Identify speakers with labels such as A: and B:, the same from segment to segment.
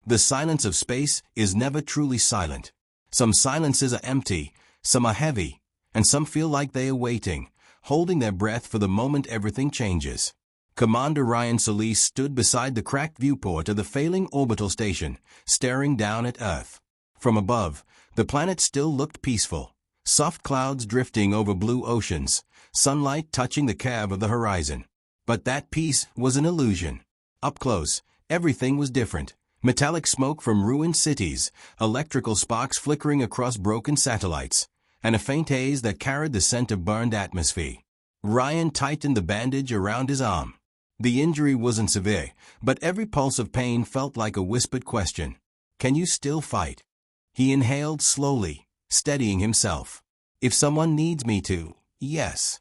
A: The silence of space is never truly silent. Some silences are empty, some are heavy, and some feel like they are waiting, holding their breath for the moment everything changes. Commander Ryan Solis stood beside the cracked viewport of the failing orbital station, staring down at Earth. From above, the planet still looked peaceful. Soft clouds drifting over blue oceans, sunlight touching the curve of the horizon. But that peace was an illusion. Up close, everything was different. Metallic smoke from ruined cities, electrical sparks flickering across broken satellites, and a faint haze that carried the scent of burned atmosphere. Ryan tightened the bandage around his arm. The injury wasn't severe, but every pulse of pain felt like a whispered question. Can you still fight? He inhaled slowly, steadying himself. If someone needs me to, yes.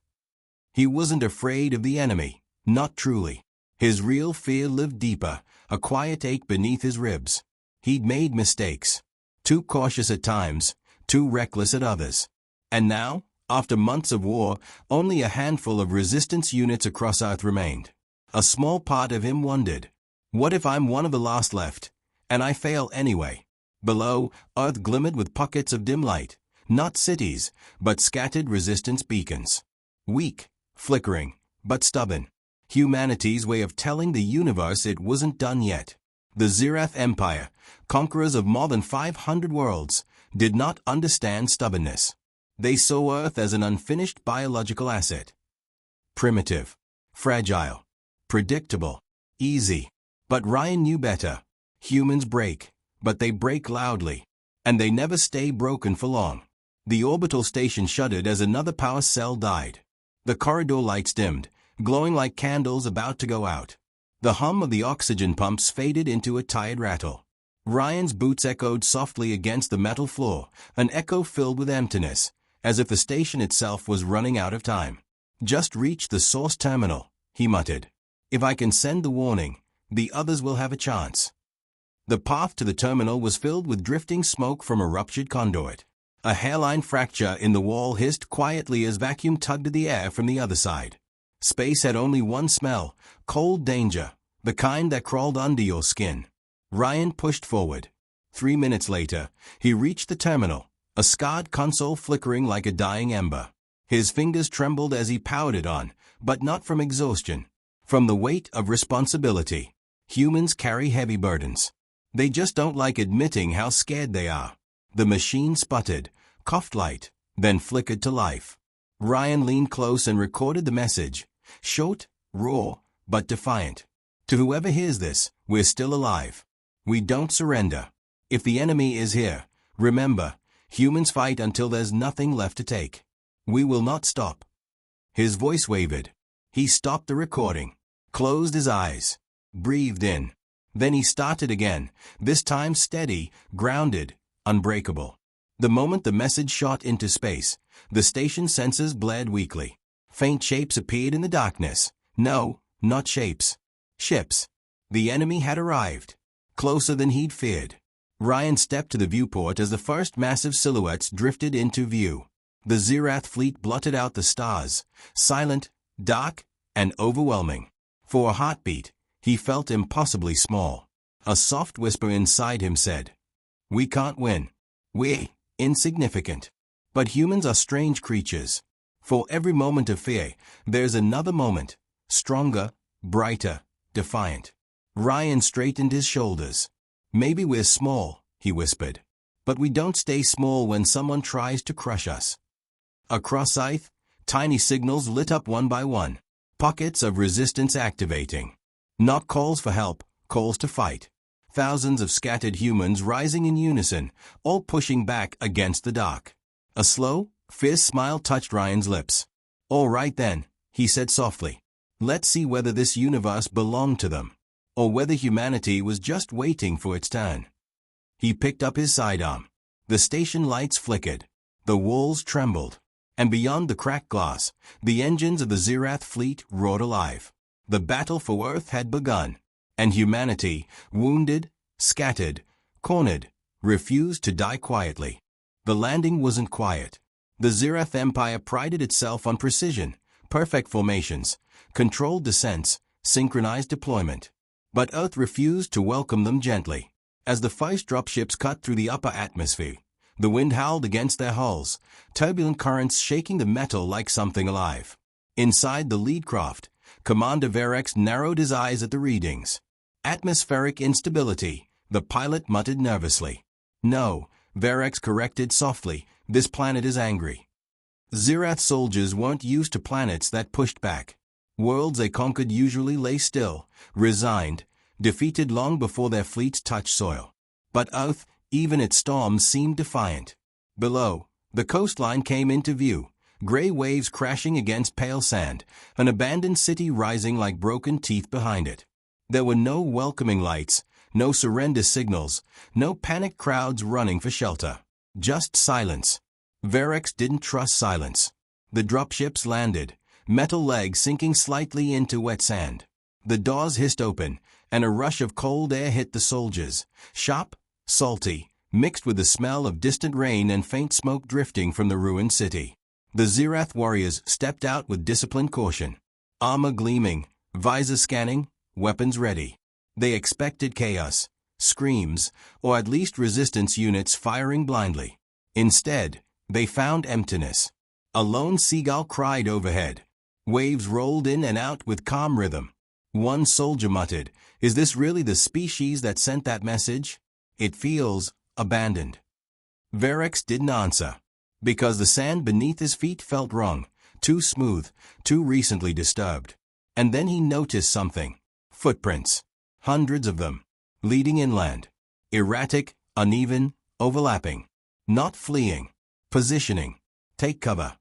A: He wasn't afraid of the enemy, not truly. His real fear lived deeper, a quiet ache beneath his ribs. He'd made mistakes. Too cautious at times, too reckless at others. And now, after months of war, only a handful of resistance units across Earth remained. A small part of him wondered, what if I'm one of the last left, and I fail anyway? Below, Earth glimmered with pockets of dim light, not cities, but scattered resistance beacons. Weak, flickering, but stubborn. Humanity's way of telling the universe it wasn't done yet. The Zirath Empire, conquerors of more than 500 worlds, did not understand stubbornness. They saw Earth as an unfinished biological asset. Primitive, fragile, predictable, easy. But Ryan knew better. Humans break, but they break loudly. And they never stay broken for long. The orbital station shuddered as another power cell died. The corridor lights dimmed, glowing like candles about to go out. The hum of the oxygen pumps faded into a tired rattle. Ryan's boots echoed softly against the metal floor, an echo filled with emptiness, as if the station itself was running out of time. Just reach the source terminal, he muttered. If I can send the warning, the others will have a chance. The path to the terminal was filled with drifting smoke from a ruptured conduit. A hairline fracture in the wall hissed quietly as vacuum tugged at the air from the other side. Space had only one smell, cold danger, the kind that crawled under your skin. Ryan pushed forward. 3 minutes later, he reached the terminal, a scarred console flickering like a dying ember. His fingers trembled as he powered it on, but not from exhaustion. From the weight of responsibility. Humans carry heavy burdens. They just don't like admitting how scared they are. The machine sputtered, coughed light, then flickered to life. Ryan leaned close and recorded the message. Short, raw, but defiant. To whoever hears this, we're still alive. We don't surrender. If the enemy is here, remember, humans fight until there's nothing left to take. We will not stop. His voice wavered. He stopped the recording, closed his eyes, breathed in. Then he started again, this time steady, grounded, unbreakable. The moment the message shot into space, the station sensors blared weakly. Faint shapes appeared in the darkness. No, not shapes. Ships. The enemy had arrived. Closer than he'd feared. Ryan stepped to the viewport as the first massive silhouettes drifted into view. The Zirath fleet blotted out the stars, silent, dark, and overwhelming. For a heartbeat, he felt impossibly small. A soft whisper inside him said, "We can't win. We're insignificant." But humans are strange creatures. For every moment of fear, there's another moment, stronger, brighter, defiant. Ryan straightened his shoulders. "Maybe we're small," he whispered. "But we don't stay small when someone tries to crush us." Across Earth, tiny signals lit up one by one. Pockets of resistance activating. Not calls for help, calls to fight. Thousands of scattered humans rising in unison, all pushing back against the dark. A slow, fierce smile touched Ryan's lips. "All right then," he said softly. "Let's see whether this universe belonged to them, or whether humanity was just waiting for its turn." He picked up his sidearm. The station lights flickered. The walls trembled. And beyond the cracked glass, the engines of the Zirath fleet roared alive. The battle for Earth had begun. And humanity, wounded, scattered, cornered, refused to die quietly. The landing wasn't quiet. The Zirath Empire prided itself on precision, perfect formations, controlled descents, synchronized deployment. But Earth refused to welcome them gently. As the first dropships cut through the upper atmosphere, the wind howled against their hulls, turbulent currents shaking the metal like something alive. Inside the lead craft, Commander Verex narrowed his eyes at the readings. Atmospheric instability, the pilot muttered nervously. No, Verex corrected softly, this planet is angry. Zirath soldiers weren't used to planets that pushed back. Worlds they conquered usually lay still, resigned, defeated long before their fleets touched soil. But Earth, even its storms, seemed defiant. Below, the coastline came into view, gray waves crashing against pale sand, an abandoned city rising like broken teeth behind it. There were no welcoming lights, no surrender signals, no panicked crowds running for shelter. Just silence. Verex didn't trust silence. The dropships landed, metal legs sinking slightly into wet sand. The doors hissed open, and a rush of cold air hit the soldiers, sharp, salty, mixed with the smell of distant rain and faint smoke drifting from the ruined city. The Zirath warriors stepped out with disciplined caution, armor gleaming, visors scanning, weapons ready. They expected chaos, screams, or at least resistance units firing blindly. Instead, they found emptiness. A lone seagull cried overhead. Waves rolled in and out with calm rhythm. One soldier muttered, "Is this really the species that sent that message? It feels abandoned." Verex didn't answer, because the sand beneath his feet felt wrong, too smooth, too recently disturbed. And then he noticed something. Footprints. Hundreds of them. Leading inland. Erratic, uneven, overlapping. Not fleeing. Positioning. Take cover.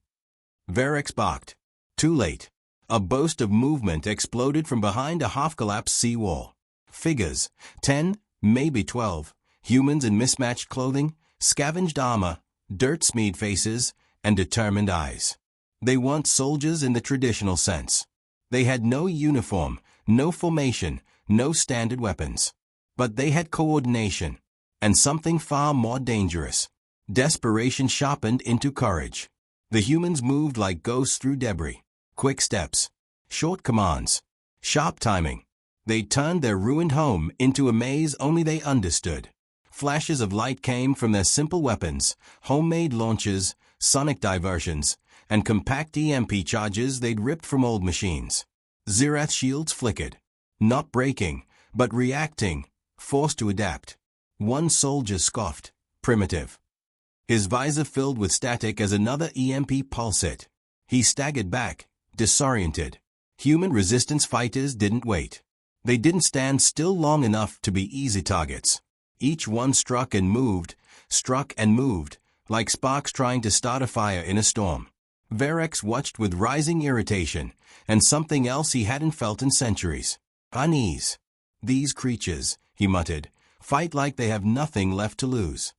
A: Verex barked. Too late. A burst of movement exploded from behind a half-collapsed seawall. Figures, 10, maybe 12, humans in mismatched clothing, scavenged armor, dirt-smeared faces, and determined eyes. They weren't soldiers in the traditional sense. They had no uniform, no formation, no standard weapons. But they had coordination, and something far more dangerous. Desperation sharpened into courage. The humans moved like ghosts through debris. Quick steps, short commands, sharp timing. They turned their ruined home into a maze only they understood. Flashes of light came from their simple weapons, homemade launchers, sonic diversions, and compact EMP charges they'd ripped from old machines. Zirath shields flickered, not breaking, but reacting, forced to adapt. One soldier scoffed, primitive. His visor filled with static as another EMP pulse hit. He staggered back, disoriented. Human resistance fighters didn't wait. They didn't stand still long enough to be easy targets. Each one struck and moved, like sparks trying to start a fire in a storm. Verex watched with rising irritation, and something else he hadn't felt in centuries. Unease. These creatures, he muttered, fight like they have nothing left to lose.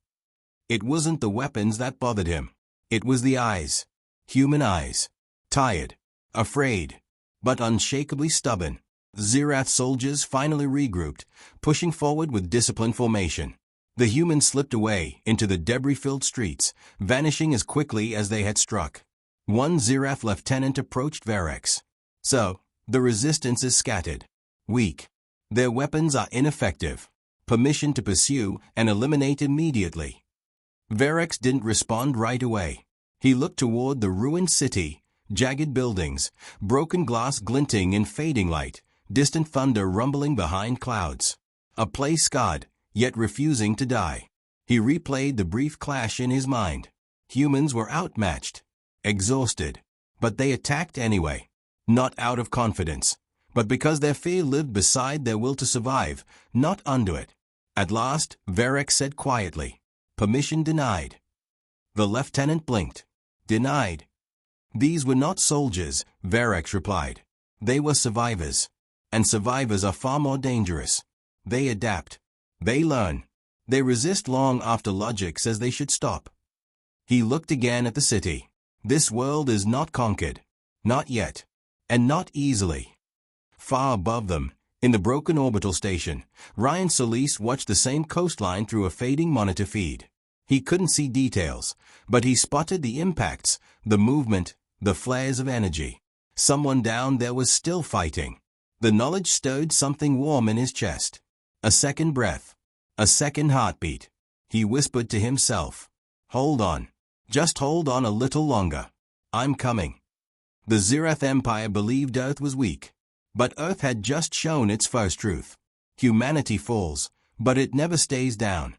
A: It wasn't the weapons that bothered him. It was the eyes. Human eyes. Tired. Afraid. But unshakably stubborn. Zirath soldiers finally regrouped, pushing forward with disciplined formation. The humans slipped away into the debris-filled streets, vanishing as quickly as they had struck. One Zirath lieutenant approached Verex. "So, the resistance is scattered. Weak. Their weapons are ineffective. Permission to pursue and eliminate immediately." Verex didn't respond right away. He looked toward the ruined city, jagged buildings, broken glass glinting in fading light, distant thunder rumbling behind clouds. A place scarred, yet refusing to die. He replayed the brief clash in his mind. Humans were outmatched, exhausted, but they attacked anyway. Not out of confidence, but because their fear lived beside their will to survive, not under it. At last, Verex said quietly, "Permission denied." The lieutenant blinked. Denied. "These were not soldiers," Verex replied. "They were survivors. And survivors are far more dangerous. They adapt. They learn. They resist long after logic says they should stop." He looked again at the city. This world is not conquered. Not yet. And not easily. Far above them, in the broken orbital station, Ryan Solis watched the same coastline through a fading monitor feed. He couldn't see details, but he spotted the impacts, the movement, the flares of energy. Someone down there was still fighting. The knowledge stirred something warm in his chest. A second breath. A second heartbeat. He whispered to himself. Hold on. Just hold on a little longer. I'm coming. The Zirath Empire believed Earth was weak. But Earth had just shown its first truth. Humanity falls, but it never stays down.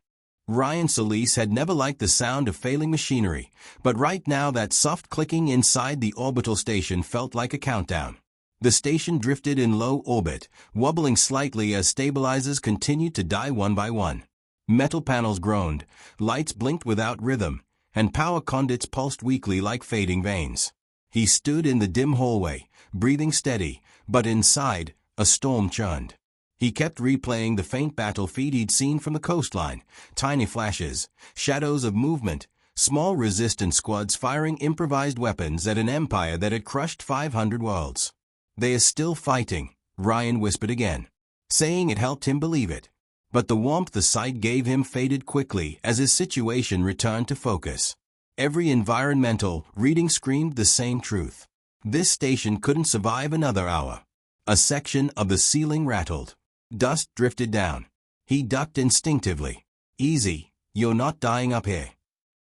A: Ryan Solis had never liked the sound of failing machinery, but right now that soft clicking inside the orbital station felt like a countdown. The station drifted in low orbit, wobbling slightly as stabilizers continued to die one by one. Metal panels groaned, lights blinked without rhythm, and power conduits pulsed weakly like fading veins. He stood in the dim hallway, breathing steady, but inside, a storm churned. He kept replaying the faint battle feed he'd seen from the coastline, tiny flashes, shadows of movement, small resistance squads firing improvised weapons at an empire that had crushed 500 worlds. They are still fighting, Ryan whispered again, saying it helped him believe it. But the warmth the sight gave him faded quickly as his situation returned to focus. Every environmental reading screamed the same truth. This station couldn't survive another hour. A section of the ceiling rattled. Dust drifted down. He ducked instinctively. Easy, you're not dying up here.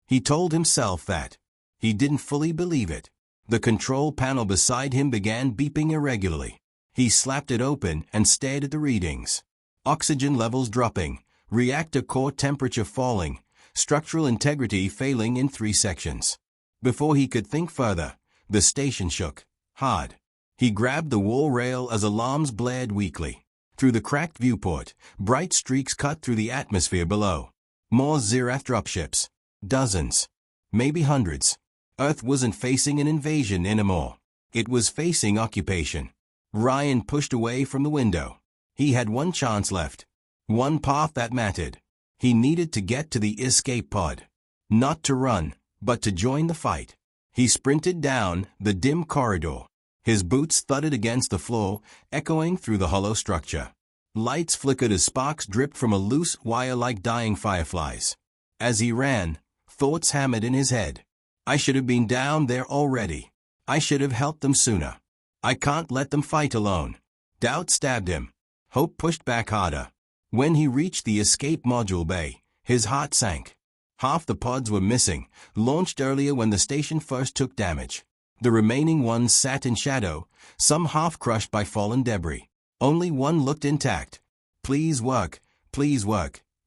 A: He told himself that. He didn't fully believe it. The control panel beside him began beeping irregularly. He slapped it open and stared at the readings. Oxygen levels dropping, reactor core temperature falling, structural integrity failing in 3 sections. Before he could think further, the station shook, hard. He grabbed the wall rail as alarms blared weakly. Through the cracked viewport, bright streaks cut through the atmosphere below. More Zirath dropships. Dozens. Maybe hundreds. Earth wasn't facing an invasion anymore. It was facing occupation. Ryan pushed away from the window. He had one chance left. One path that mattered. He needed to get to the escape pod. Not to run, but to join the fight. He sprinted down the dim corridor. His boots thudded against the floor, echoing through the hollow structure. Lights flickered as sparks dripped from a loose wire like dying fireflies. As he ran, thoughts hammered in his head. I should have been down there already. I should have helped them sooner. I can't let them fight alone. Doubt stabbed him. Hope pushed back harder. When he reached the escape module bay, his heart sank. Half the pods were missing, launched earlier when the station first took damage. The remaining ones sat in shadow, some half-crushed by fallen debris. Only one looked intact. Please work,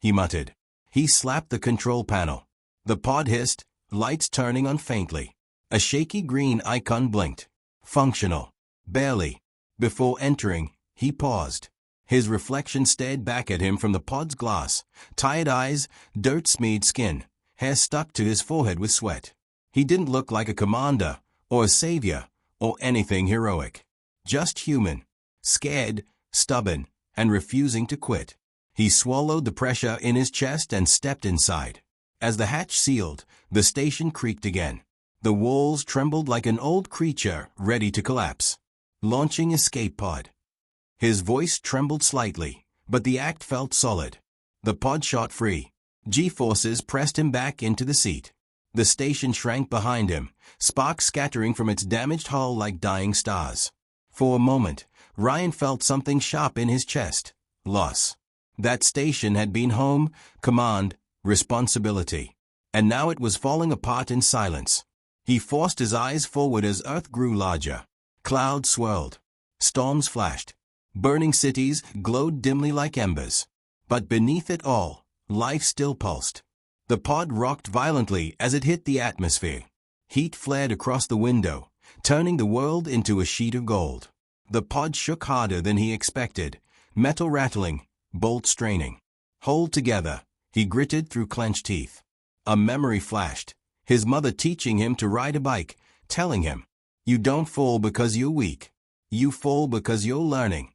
A: he muttered. He slapped the control panel. The pod hissed, lights turning on faintly. A shaky green icon blinked. Functional. Barely. Before entering, he paused. His reflection stared back at him from the pod's glass. Tired eyes, dirt-smeared skin, hair stuck to his forehead with sweat. He didn't look like a commander, or a savior, or anything heroic. Just human. Scared, stubborn, and refusing to quit. He swallowed the pressure in his chest and stepped inside. As the hatch sealed, the station creaked again. The walls trembled like an old creature ready to collapse. Launching escape pod. His voice trembled slightly, but the act felt solid. The pod shot free. G-forces pressed him back into the seat. The station shrank behind him, sparks scattering from its damaged hull like dying stars. For a moment, Ryan felt something sharp in his chest. Loss. That station had been home, command, responsibility. And now it was falling apart in silence. He forced his eyes forward as Earth grew larger. Clouds swirled. Storms flashed. Burning cities glowed dimly like embers. But beneath it all, life still pulsed. The pod rocked violently as it hit the atmosphere. Heat flared across the window, turning the world into a sheet of gold. The pod shook harder than he expected, metal rattling, bolts straining. Hold together, he gritted through clenched teeth. A memory flashed, his mother teaching him to ride a bike, telling him, "You don't fall because you're weak. You fall because you're learning."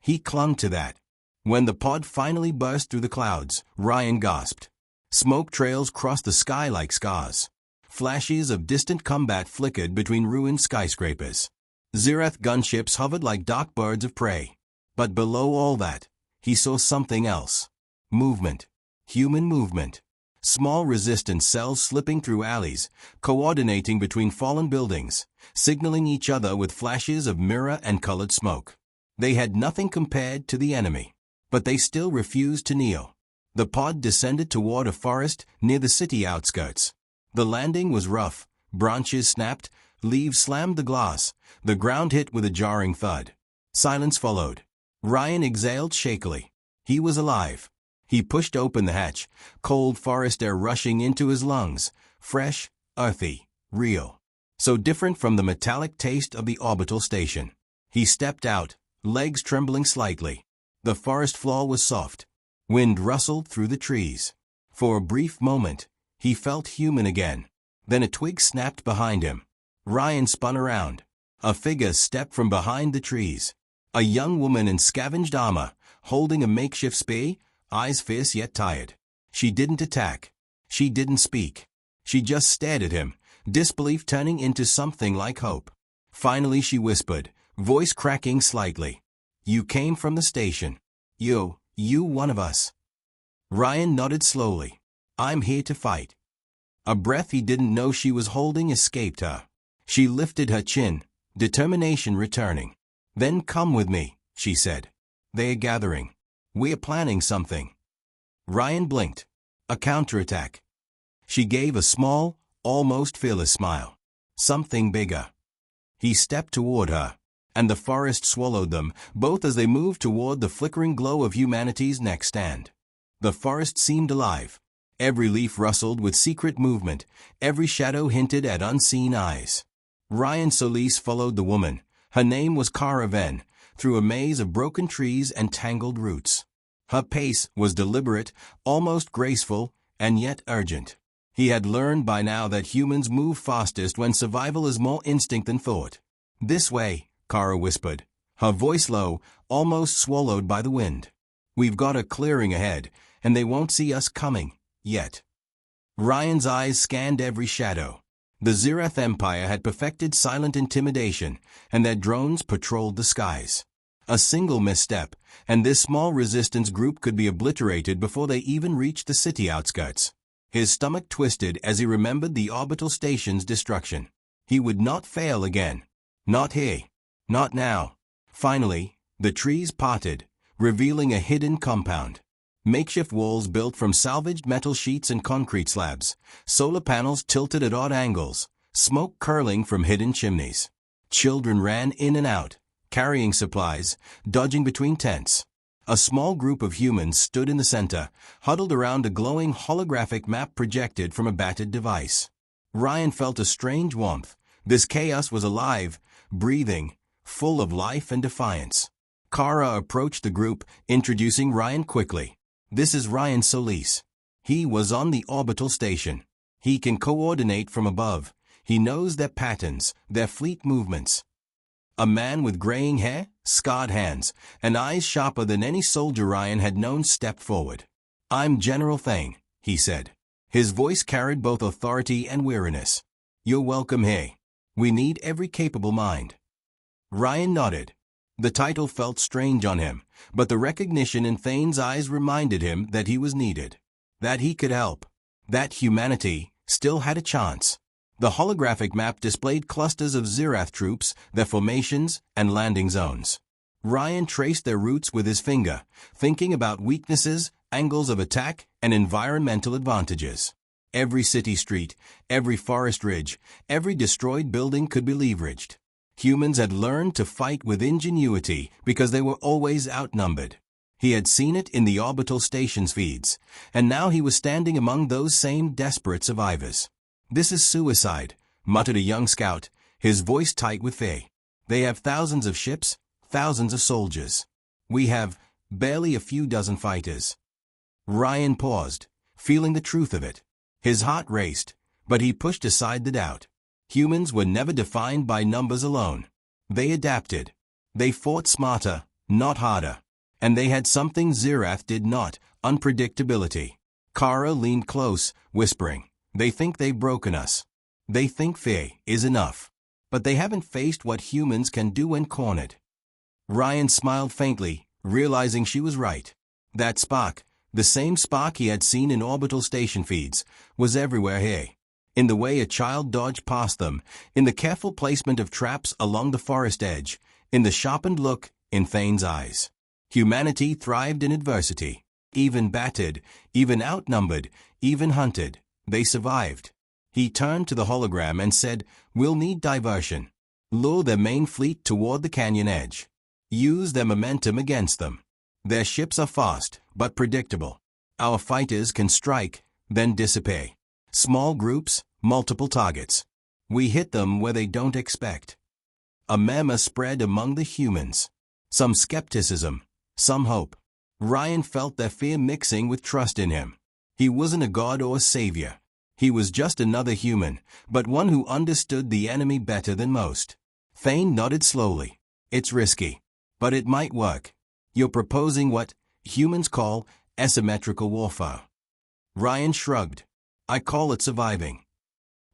A: He clung to that. When the pod finally burst through the clouds, Ryan gasped. Smoke trails crossed the sky like scars. Flashes of distant combat flickered between ruined skyscrapers. Zirath gunships hovered like dark birds of prey. But below all that, he saw something else. Movement. Human movement. Small resistance cells slipping through alleys, coordinating between fallen buildings, signaling each other with flashes of mirror and colored smoke. They had nothing compared to the enemy. But they still refused to kneel. The pod descended toward a forest near the city outskirts. The landing was rough, branches snapped, leaves slammed the glass, the ground hit with a jarring thud. Silence followed. Ryan exhaled shakily. He was alive. He pushed open the hatch, cold forest air rushing into his lungs, fresh, earthy, real. So different from the metallic taste of the orbital station. He stepped out, legs trembling slightly. The forest floor was soft. Wind rustled through the trees. For a brief moment, he felt human again. Then a twig snapped behind him. Ryan spun around. A figure stepped from behind the trees. A young woman in scavenged armor, holding a makeshift spear, eyes fierce yet tired. She didn't attack. She didn't speak. She just stared at him, disbelief turning into something like hope. Finally she whispered, voice cracking slightly. "You came from the station. You one of us." Ryan nodded slowly. "I'm here to fight." A breath he didn't know she was holding escaped her. She lifted her chin, determination returning. "Then come with me," she said. "They're gathering. We're planning something." Ryan blinked. A counterattack. She gave a small, almost fearless smile. Something bigger. He stepped toward her, and the forest swallowed them, both as they moved toward the flickering glow of humanity's next stand. The forest seemed alive. Every leaf rustled with secret movement, every shadow hinted at unseen eyes. Ryan Solis followed the woman. Her name was Cara Venn, through a maze of broken trees and tangled roots. Her pace was deliberate, almost graceful, and yet urgent. He had learned by now that humans move fastest when survival is more instinct than thought. "This way," Cara whispered, her voice low, almost swallowed by the wind. "We've got a clearing ahead, and they won't see us coming, yet." Ryan's eyes scanned every shadow. The Zirath Empire had perfected silent intimidation, and their drones patrolled the skies. A single misstep, and this small resistance group could be obliterated before they even reached the city outskirts. His stomach twisted as he remembered the orbital station's destruction. He would not fail again. Not here. Not now. Finally, the trees parted, revealing a hidden compound. Makeshift walls built from salvaged metal sheets and concrete slabs, solar panels tilted at odd angles, smoke curling from hidden chimneys. Children ran in and out, carrying supplies, dodging between tents. A small group of humans stood in the center, huddled around a glowing holographic map projected from a battered device. Ryan felt a strange warmth. This chaos was alive, breathing, full of life and defiance. Cara approached the group, introducing Ryan quickly. "This is Ryan Solis. He was on the orbital station. He can coordinate from above. He knows their patterns, their fleet movements." A man with graying hair, scarred hands, and eyes sharper than any soldier Ryan had known stepped forward. "I'm General Thane," he said. His voice carried both authority and weariness. "You're welcome here. We need every capable mind." Ryan nodded. The title felt strange on him, but the recognition in Thane's eyes reminded him that he was needed, that he could help, that humanity still had a chance. The holographic map displayed clusters of Zirath troops, their formations, and landing zones. Ryan traced their routes with his finger, thinking about weaknesses, angles of attack, and environmental advantages. Every city street, every forest ridge, every destroyed building could be leveraged. Humans had learned to fight with ingenuity because they were always outnumbered. He had seen it in the orbital station's feeds, and now he was standing among those same desperate survivors. "This is suicide," muttered a young scout, his voice tight with fear. "They have thousands of ships, thousands of soldiers. We have barely a few dozen fighters." Ryan paused, feeling the truth of it. His heart raced, but he pushed aside the doubt. Humans were never defined by numbers alone. They adapted. They fought smarter, not harder. And they had something Zirath did not, unpredictability. Cara leaned close, whispering, "They think they've broken us. They think fear is enough. But they haven't faced what humans can do when cornered." Ryan smiled faintly, realizing she was right. That spark, the same spark he had seen in orbital station feeds, was everywhere here. In the way a child dodged past them, in the careful placement of traps along the forest edge, in the sharpened look in Thane's eyes. Humanity thrived in adversity. Even battered, even outnumbered, even hunted, they survived. He turned to the hologram and said, "We'll need diversion. Lure their main fleet toward the canyon edge. Use their momentum against them. Their ships are fast, but predictable. Our fighters can strike, then disappear. Small groups, multiple targets. We hit them where they don't expect." A murmur spread among the humans. Some skepticism, some hope. Ryan felt their fear mixing with trust in him. He wasn't a god or a savior. He was just another human, but one who understood the enemy better than most. Thane nodded slowly. "It's risky, but it might work. You're proposing what humans call asymmetrical warfare." Ryan shrugged. "I call it surviving."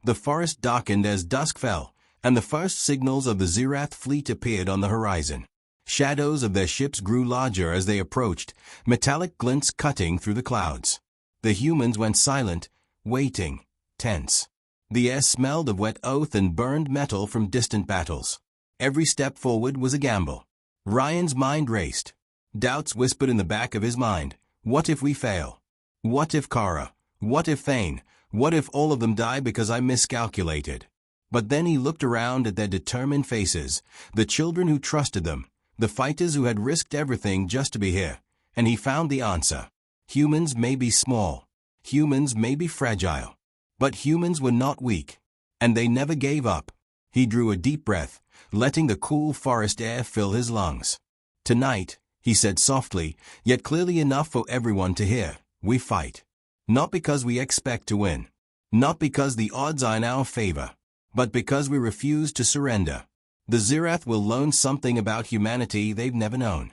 A: The forest darkened as dusk fell, and the first signals of the Zirath fleet appeared on the horizon. Shadows of their ships grew larger as they approached, metallic glints cutting through the clouds. The humans went silent, waiting, tense. The air smelled of wet oath and burned metal from distant battles. Every step forward was a gamble. Ryan's mind raced. Doubts whispered in the back of his mind. What if we fail? What if Kara? What if Thane? What if all of them die because I miscalculated? But then he looked around at their determined faces, the children who trusted them, the fighters who had risked everything just to be here, and he found the answer. Humans may be small. Humans may be fragile. But humans were not weak. And they never gave up. He drew a deep breath, letting the cool forest air fill his lungs. "Tonight," he said softly, yet clearly enough for everyone to hear, "we fight. Not because we expect to win. Not because the odds are in our favor. But because we refuse to surrender. The Zirath will learn something about humanity they've never known."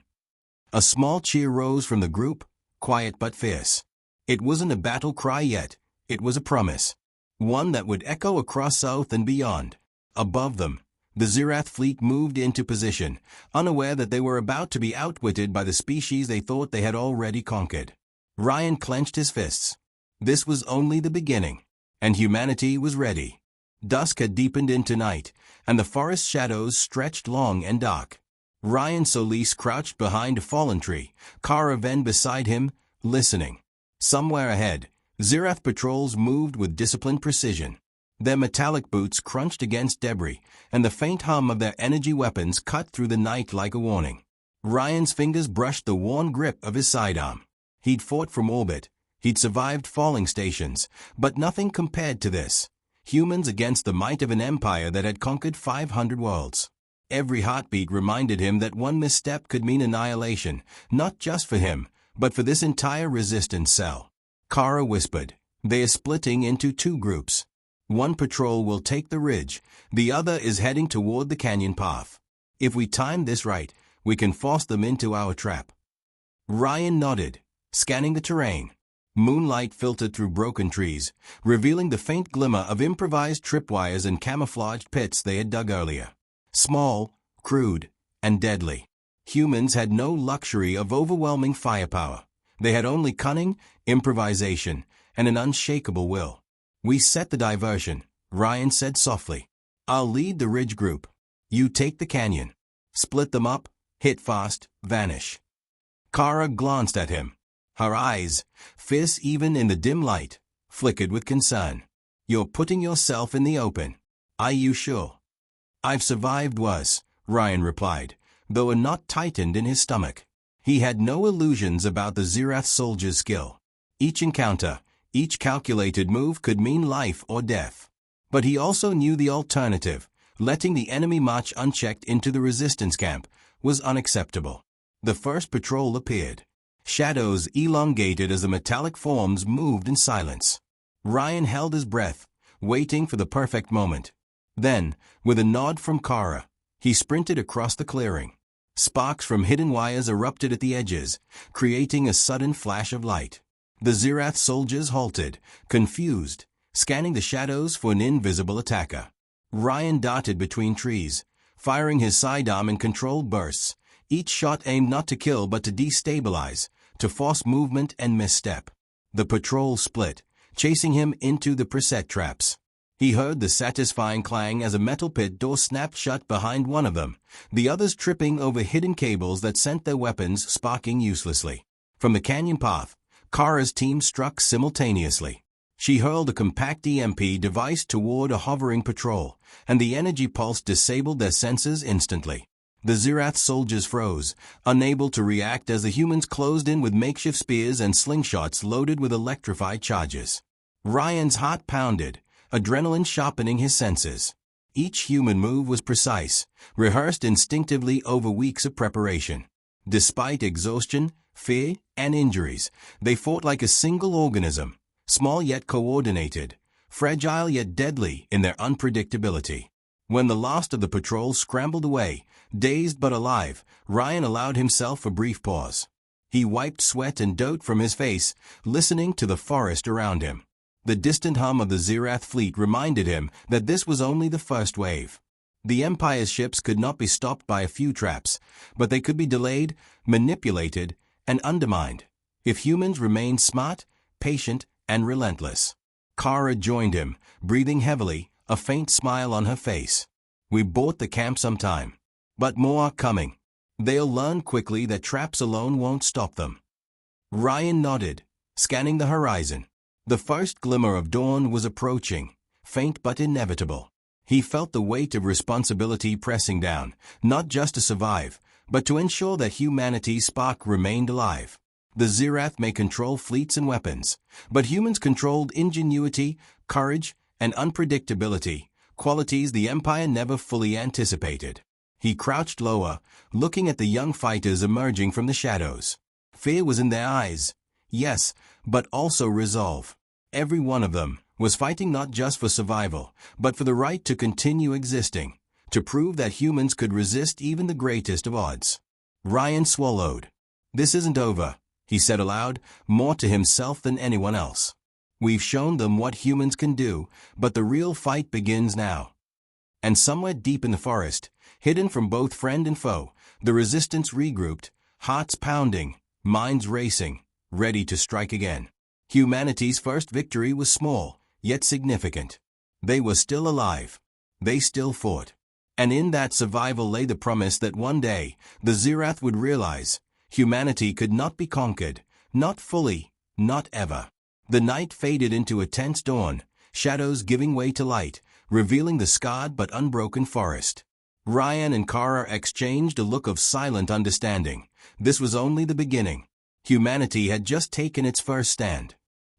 A: A small cheer rose from the group, quiet but fierce. It wasn't a battle cry yet. It was a promise. One that would echo across South and beyond. Above them, the Zirath fleet moved into position, unaware that they were about to be outwitted by the species they thought they had already conquered. Ryan clenched his fists. This was only the beginning. And humanity was ready. Dusk had deepened into night, and the forest shadows stretched long and dark. Ryan Solis crouched behind a fallen tree, Kara Ven beside him, listening. Somewhere ahead, Zirath patrols moved with disciplined precision. Their metallic boots crunched against debris, and the faint hum of their energy weapons cut through the night like a warning. Ryan's fingers brushed the worn grip of his sidearm. He'd fought from orbit. He'd survived falling stations, but nothing compared to this. Humans against the might of an empire that had conquered 500 worlds. Every heartbeat reminded him that one misstep could mean annihilation, not just for him, but for this entire resistance cell. Kara whispered, "They are splitting into two groups. One patrol will take the ridge, the other is heading toward the canyon path. If we time this right, we can force them into our trap." Ryan nodded, scanning the terrain. Moonlight filtered through broken trees, revealing the faint glimmer of improvised tripwires and camouflaged pits they had dug earlier. Small, crude, and deadly. Humans had no luxury of overwhelming firepower. They had only cunning, improvisation, and an unshakable will. "We set the diversion," Ryan said softly. "I'll lead the ridge group. You take the canyon. Split them up, hit fast, vanish." Kara glanced at him. Her eyes, fierce even in the dim light, flickered with concern. "You're putting yourself in the open. Are you sure?" "I've survived worse," Ryan replied, though a knot tightened in his stomach. He had no illusions about the Zirath soldier's skill. Each encounter, each calculated move could mean life or death. But he also knew the alternative, letting the enemy march unchecked into the resistance camp, was unacceptable. The first patrol appeared. Shadows elongated as the metallic forms moved in silence. Ryan held his breath, waiting for the perfect moment. Then, with a nod from Kara, he sprinted across the clearing. Sparks from hidden wires erupted at the edges, creating a sudden flash of light. The Zirath soldiers halted, confused, scanning the shadows for an invisible attacker. Ryan darted between trees, firing his sidearm in controlled bursts, each shot aimed not to kill but to destabilize, to force movement and misstep. The patrol split, chasing him into the preset traps. He heard the satisfying clang as a metal pit door snapped shut behind one of them, the others tripping over hidden cables that sent their weapons sparking uselessly. From the canyon path, Kara's team struck simultaneously. She hurled a compact EMP device toward a hovering patrol, and the energy pulse disabled their sensors instantly. The Zirath soldiers froze, unable to react as the humans closed in with makeshift spears and slingshots loaded with electrified charges. Ryan's heart pounded, adrenaline sharpening his senses. Each human move was precise, rehearsed instinctively over weeks of preparation. Despite exhaustion, fear, and injuries, they fought like a single organism, small yet coordinated, fragile yet deadly in their unpredictability. When the last of the patrol scrambled away, dazed but alive, Ryan allowed himself a brief pause. He wiped sweat and dirt from his face, listening to the forest around him. The distant hum of the Zirath fleet reminded him that this was only the first wave. The Empire's ships could not be stopped by a few traps, but they could be delayed, manipulated, and undermined, if humans remained smart, patient, and relentless. Kara joined him, breathing heavily, a faint smile on her face. "We bought the camp sometime. But more are coming. They'll learn quickly that traps alone won't stop them." Ryan nodded, scanning the horizon. The first glimmer of dawn was approaching, faint but inevitable. He felt the weight of responsibility pressing down, not just to survive, but to ensure that humanity's spark remained alive. The Zirath may control fleets and weapons, but humans controlled ingenuity, courage, and unpredictability, qualities the Empire never fully anticipated. He crouched lower, looking at the young fighters emerging from the shadows. Fear was in their eyes, yes, but also resolve. Every one of them was fighting not just for survival, but for the right to continue existing, to prove that humans could resist even the greatest of odds. Ryan swallowed. "This isn't over," he said aloud, more to himself than anyone else. "We've shown them what humans can do, but the real fight begins now." And somewhere deep in the forest, hidden from both friend and foe, the resistance regrouped, hearts pounding, minds racing, ready to strike again. Humanity's first victory was small, yet significant. They were still alive. They still fought. And in that survival lay the promise that one day, the Zirath would realize, humanity could not be conquered, not fully, not ever. The night faded into a tense dawn, shadows giving way to light, revealing the scarred but unbroken forest. Ryan and Kara exchanged a look of silent understanding. This was only the beginning. Humanity had just taken its first stand.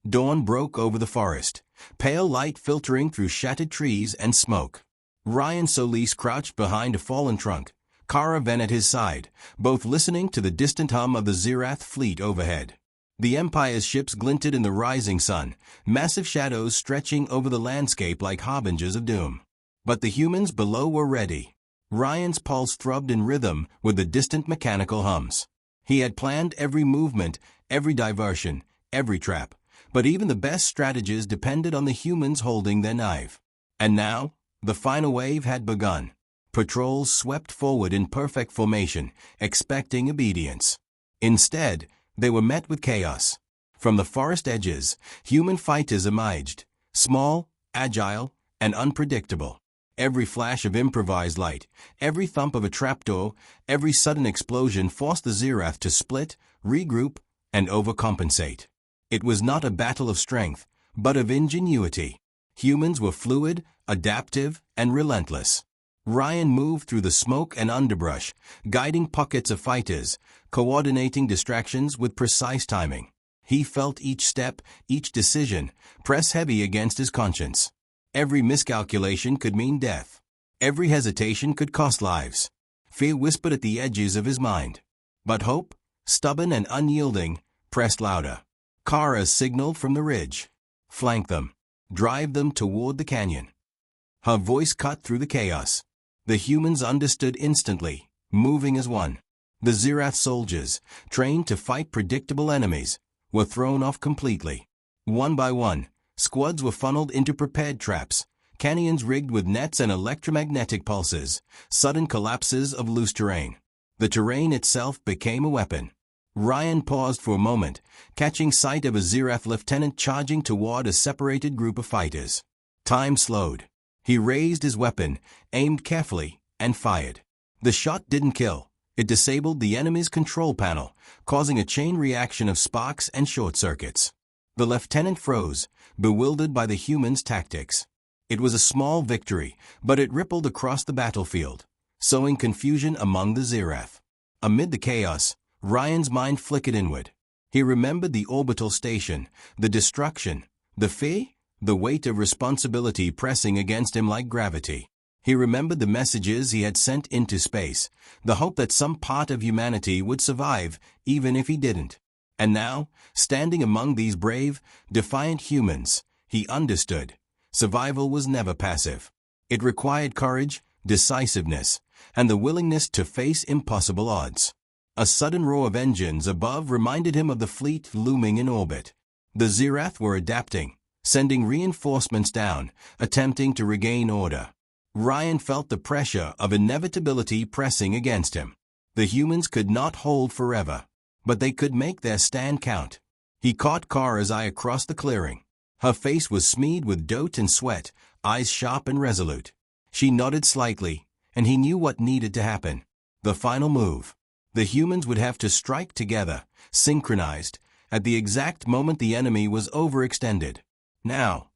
A: Dawn broke over the forest, pale light filtering through shattered trees and smoke. Ryan Solis crouched behind a fallen trunk, Kara Ven at his side, both listening to the distant hum of the Zirath fleet overhead. The Empire's ships glinted in the rising sun, massive shadows stretching over the landscape like harbingers of doom. But the humans below were ready. Ryan's pulse throbbed in rhythm with the distant mechanical hums. He had planned every movement, every diversion, every trap, but even the best strategies depended on the humans holding their knife. And now, the final wave had begun. Patrols swept forward in perfect formation, expecting obedience. Instead, they were met with chaos. From the forest edges, human fighters emerged, small, agile, and unpredictable. Every flash of improvised light, every thump of a trapdoor, every sudden explosion forced the Zirath to split, regroup, and overcompensate. It was not a battle of strength, but of ingenuity. Humans were fluid, adaptive, and relentless. Ryan moved through the smoke and underbrush, guiding pockets of fighters, coordinating distractions with precise timing. He felt each step, each decision, press heavy against his conscience. Every miscalculation could mean death. Every hesitation could cost lives. Fear whispered at the edges of his mind. But hope, stubborn and unyielding, pressed louder. Kara signaled from the ridge. "Flank them. Drive them toward the canyon." Her voice cut through the chaos. The humans understood instantly, moving as one. The Zirath soldiers, trained to fight predictable enemies, were thrown off completely. One by one, squads were funneled into prepared traps, canyons rigged with nets and electromagnetic pulses, sudden collapses of loose terrain. The terrain itself became a weapon. Ryan paused for a moment, catching sight of a Zirath lieutenant charging toward a separated group of fighters. Time slowed. He raised his weapon, aimed carefully, and fired. The shot didn't kill. It disabled the enemy's control panel, causing a chain reaction of sparks and short circuits. The lieutenant froze, bewildered by the humans' tactics. It was a small victory, but it rippled across the battlefield, sowing confusion among the Zirath. Amid the chaos, Ryan's mind flickered inward. He remembered the orbital station, the destruction, the fear, the weight of responsibility pressing against him like gravity. He remembered the messages he had sent into space, the hope that some part of humanity would survive, even if he didn't. And now, standing among these brave, defiant humans, he understood. Survival was never passive. It required courage, decisiveness, and the willingness to face impossible odds. A sudden roar of engines above reminded him of the fleet looming in orbit. The Zirath were adapting, sending reinforcements down, attempting to regain order. Ryan felt the pressure of inevitability pressing against him. The humans could not hold forever, but they could make their stand count. He caught Kara's eye across the clearing. Her face was smeared with dough and sweat, eyes sharp and resolute. She nodded slightly, and he knew what needed to happen. The final move. The humans would have to strike together, synchronized, at the exact moment the enemy was overextended. Now!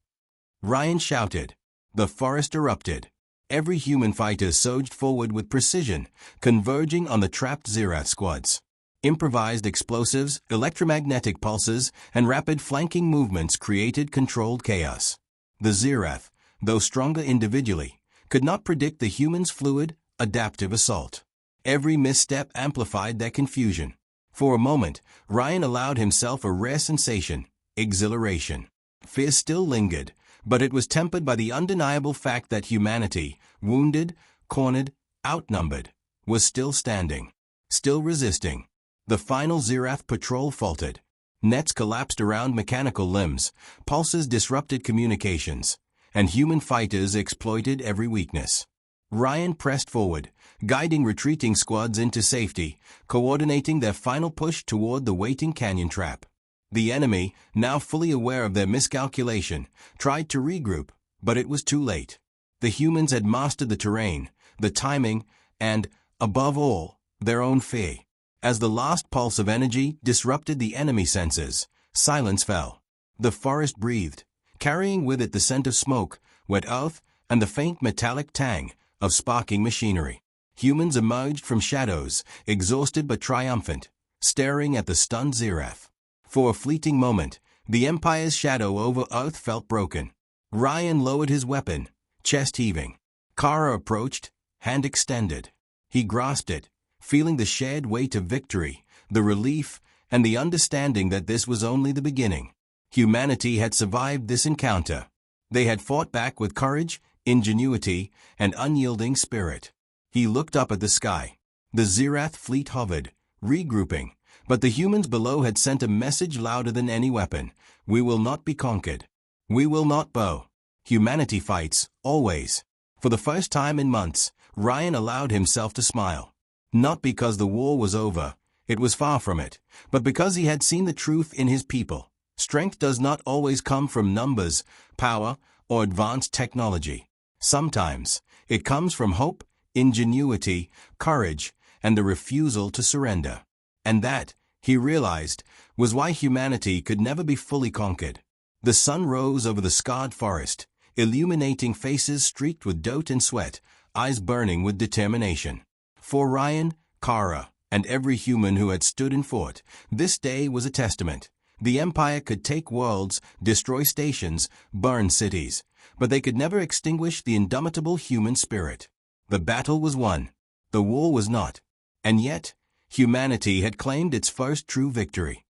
A: Ryan shouted. The forest erupted. Every human fighter surged forward with precision, converging on the trapped Zirath squads. Improvised explosives, electromagnetic pulses, and rapid flanking movements created controlled chaos. The Zirath, though stronger individually, could not predict the humans' fluid, adaptive assault. Every misstep amplified their confusion. For a moment, Ryan allowed himself a rare sensation, exhilaration. Fear still lingered, but it was tempered by the undeniable fact that humanity, wounded, cornered, outnumbered, was still standing, still resisting. The final Zirath patrol faltered. Nets collapsed around mechanical limbs, pulses disrupted communications, and human fighters exploited every weakness. Ryan pressed forward, guiding retreating squads into safety, coordinating their final push toward the waiting canyon trap. The enemy, now fully aware of their miscalculation, tried to regroup, but it was too late. The humans had mastered the terrain, the timing, and, above all, their own fear. As the last pulse of energy disrupted the enemy senses, silence fell. The forest breathed, carrying with it the scent of smoke, wet earth, and the faint metallic tang of sparking machinery. Humans emerged from shadows, exhausted but triumphant, staring at the stunned Zirath. For a fleeting moment, the Empire's shadow over Earth felt broken. Ryan lowered his weapon, chest heaving. Kara approached, hand extended. He grasped it, feeling the shared weight of victory, the relief, and the understanding that this was only the beginning. Humanity had survived this encounter. They had fought back with courage, ingenuity, and unyielding spirit. He looked up at the sky. The Zirath fleet hovered, regrouping, but the humans below had sent a message louder than any weapon. We will not be conquered. We will not bow. Humanity fights, always. For the first time in months, Ryan allowed himself to smile. Not because the war was over, it was far from it, but because he had seen the truth in his people. Strength does not always come from numbers, power, or advanced technology. Sometimes, it comes from hope, ingenuity, courage, and the refusal to surrender. And that, he realized, was why humanity could never be fully conquered. The sun rose over the scarred forest, illuminating faces streaked with dough and sweat, eyes burning with determination. For Ryan, Kara, and every human who had stood and fought, this day was a testament. The Empire could take worlds, destroy stations, burn cities, but they could never extinguish the indomitable human spirit. The battle was won. The war was not. And yet, humanity had claimed its first true victory.